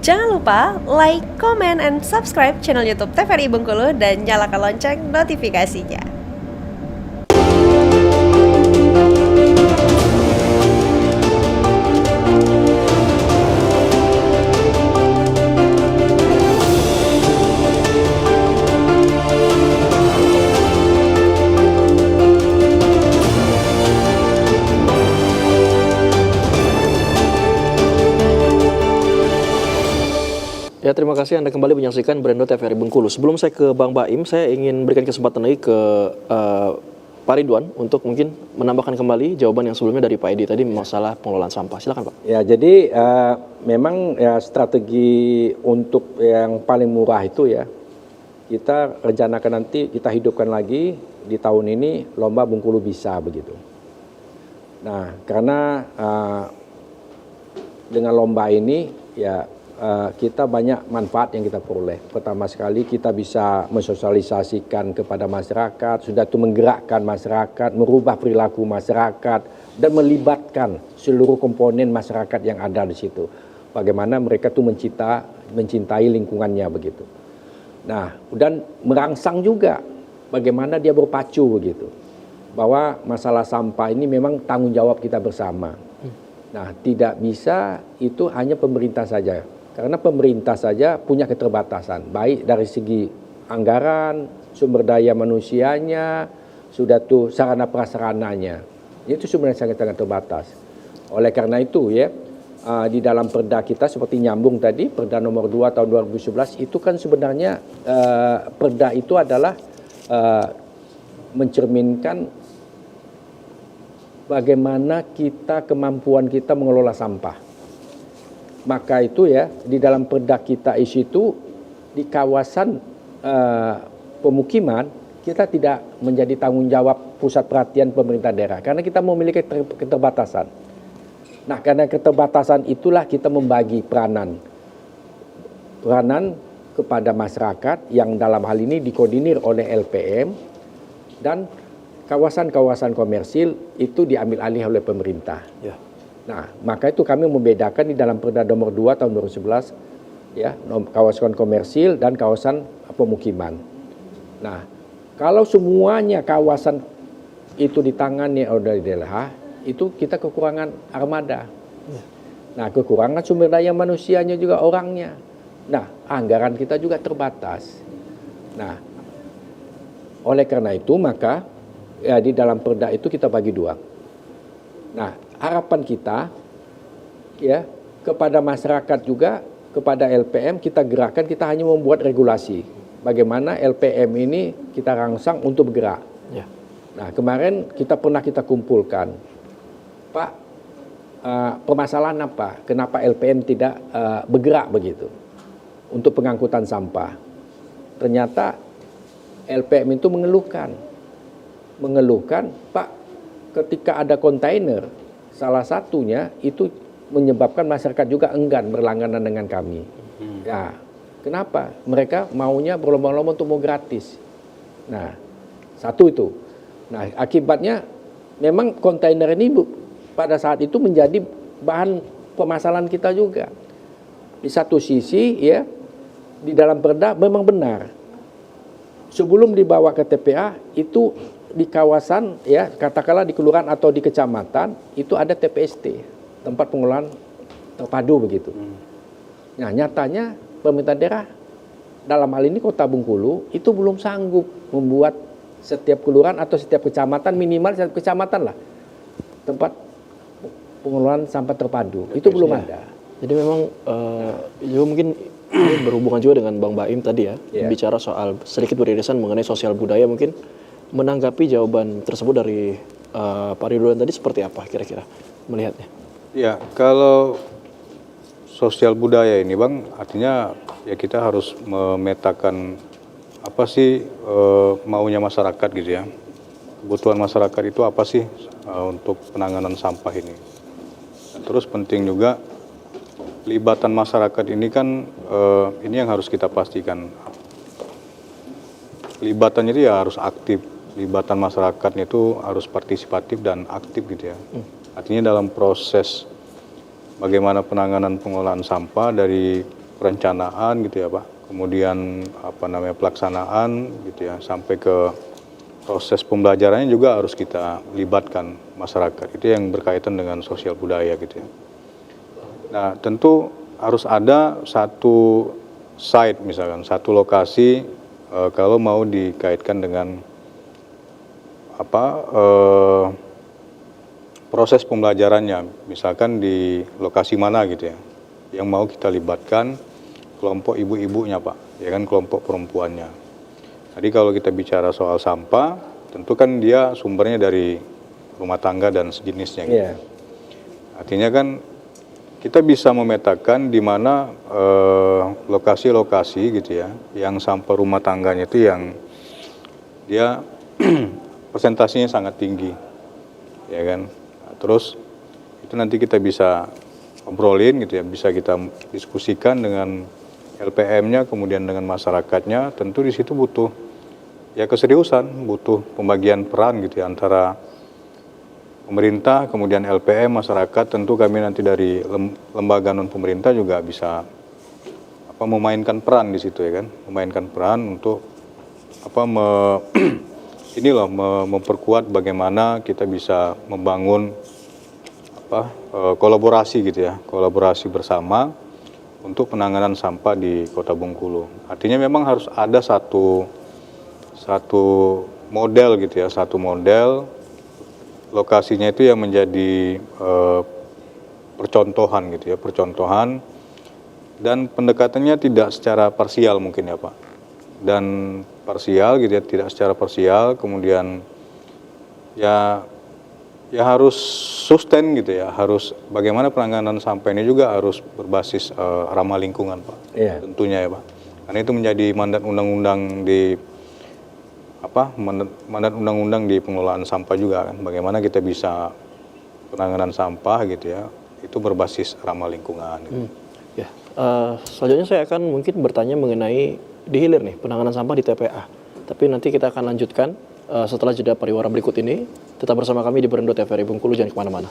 Jangan lupa like, comment, and subscribe channel YouTube TVRI Bengkulu dan nyalakan lonceng notifikasinya. Ya, terima kasih Anda kembali menyaksikan Brando TVRI Bengkulu. Sebelum saya ke Bang Baim, saya ingin berikan kesempatan lagi ke Pak Ridwan untuk mungkin menambahkan kembali jawaban yang sebelumnya dari Pak Edi tadi masalah pengelolaan sampah. Silakan Pak. Ya, jadi memang ya strategi untuk yang paling murah itu ya, kita rencanakan nanti kita hidupkan lagi di tahun ini lomba Bengkulu Bisa begitu. Nah, karena dengan lomba ini ya kita banyak manfaat yang kita peroleh. Pertama sekali kita bisa mensosialisasikan kepada masyarakat, sudah itu menggerakkan masyarakat, merubah perilaku masyarakat, dan melibatkan seluruh komponen masyarakat yang ada di situ. Bagaimana mereka tuh mencintai lingkungannya begitu. Nah, dan merangsang juga bagaimana dia berpacu begitu. Bahwa masalah sampah ini memang tanggung jawab kita bersama. Nah, tidak bisa itu hanya pemerintah saja. Karena pemerintah saja punya keterbatasan, baik dari segi anggaran, sumber daya manusianya, sudah tuh sarana prasarananya. Itu sebenarnya sangat terbatas. Oleh karena itu ya, di dalam perda kita seperti nyambung tadi, perda nomor 2 tahun 2011, itu kan sebenarnya perda itu adalah mencerminkan bagaimana kemampuan kita mengelola sampah. Maka itu ya, di dalam perda kita isi itu, di kawasan pemukiman, kita tidak menjadi tanggung jawab pusat perhatian pemerintah daerah. Karena kita memiliki keterbatasan. Nah, karena keterbatasan itulah kita membagi peranan kepada masyarakat yang dalam hal ini dikoordinir oleh LPM, dan kawasan-kawasan komersil itu diambil alih oleh pemerintah. Ya. Nah, maka itu kami membedakan di dalam Perda nomor 2 tahun 2011 ya, kawasan komersil dan kawasan pemukiman. Nah, kalau semuanya kawasan itu ditangani oleh DLH, itu kita kekurangan armada. Nah, kekurangan sumber daya manusianya juga orangnya. Nah, anggaran kita juga terbatas. Nah, oleh karena itu maka ya di dalam perda itu kita bagi dua. Nah, harapan kita ya kepada masyarakat juga, kepada LPM kita gerakan, kita hanya membuat regulasi. Bagaimana LPM ini kita rangsang untuk bergerak. Ya. Nah, kemarin kita kumpulkan, Pak, permasalahan apa? Kenapa LPM tidak bergerak begitu untuk pengangkutan sampah? Ternyata LPM itu mengeluhkan, Pak, ketika ada kontainer, salah satunya itu menyebabkan masyarakat juga enggan berlangganan dengan kami. Ya, kenapa? Mereka maunya berlomba-lomba untuk mau gratis. Nah, satu itu. Nah, akibatnya memang kontainer ini pada saat itu menjadi bahan permasalahan kita juga. Di satu sisi ya, di dalam perda memang benar. Sebelum dibawa ke TPA itu di kawasan ya, katakanlah di kelurahan atau di kecamatan itu ada TPST, tempat pengelolaan terpadu begitu. Nah, nyatanya pemerintah daerah dalam hal ini Kota Bengkulu itu belum sanggup membuat setiap kelurahan atau setiap kecamatan, minimal setiap kecamatan lah, tempat pengelolaan sampah terpadu. Itu belum ada. Jadi memang juga mungkin ini berhubungan juga dengan Bang Baim tadi ya, bicara soal sedikit beririsan mengenai sosial budaya. Mungkin menanggapi jawaban tersebut dari Pak Ridwan tadi seperti apa kira-kira melihatnya? Ya, kalau sosial budaya ini Bang, artinya ya kita harus memetakan apa sih maunya masyarakat gitu ya. Kebutuhan masyarakat itu apa sih untuk penanganan sampah ini. Dan terus penting juga pelibatan masyarakat ini kan ini yang harus kita pastikan. Pelibatannya itu ya harus aktif. Pelibatan masyarakatnya itu harus partisipatif dan aktif gitu ya. Artinya dalam proses bagaimana penanganan pengelolaan sampah dari perencanaan gitu ya Pak, kemudian pelaksanaan gitu ya, sampai ke proses pembelajarannya juga harus kita libatkan masyarakat. Itu yang berkaitan dengan sosial budaya gitu ya. Nah, tentu harus ada satu site misalkan, satu lokasi kalau mau dikaitkan dengan proses pembelajarannya, misalkan di lokasi mana gitu ya, yang mau kita libatkan kelompok ibu-ibunya Pak, ya kan, kelompok perempuannya. Jadi kalau kita bicara soal sampah, tentu kan dia sumbernya dari rumah tangga dan sejenisnya gitu. Iya. Artinya kan kita bisa memetakan di mana lokasi-lokasi gitu ya, yang sampah rumah tangganya itu yang dia presentasinya sangat tinggi, ya kan. Nah, terus itu nanti kita bisa obrolin gitu ya, bisa kita diskusikan dengan LPM-nya, kemudian dengan masyarakatnya. Tentu di situ butuh ya keseriusan, butuh pembagian peran gitu ya, antara pemerintah, kemudian LPM, masyarakat. Tentu kami nanti dari lembaga non pemerintah juga bisa memainkan peran di situ ya kan, memainkan peran untuk memperkuat bagaimana kita bisa membangun kolaborasi gitu ya, kolaborasi bersama untuk penanganan sampah di Kota Bengkulu. Artinya memang harus ada satu model gitu ya, satu model lokasinya itu yang menjadi percontohan gitu ya, percontohan, dan pendekatannya tidak secara parsial mungkin ya Pak, dan parsial gitu ya, tidak secara parsial, kemudian ya harus sustain gitu ya, harus bagaimana penanganan sampah ini juga harus berbasis ramah lingkungan Pak, tentunya ya Pak, karena itu menjadi mandat undang-undang di pengelolaan sampah juga kan, bagaimana kita bisa penanganan sampah gitu ya, itu berbasis ramah lingkungan gitu. Ya, selanjutnya saya akan mungkin bertanya mengenai di hilir nih, penanganan sampah di TPA. Tapi nanti kita akan lanjutkan setelah jeda pariwara berikut ini. Tetap bersama kami di Berendo TVRI Bengkulu, jangan kemana-mana.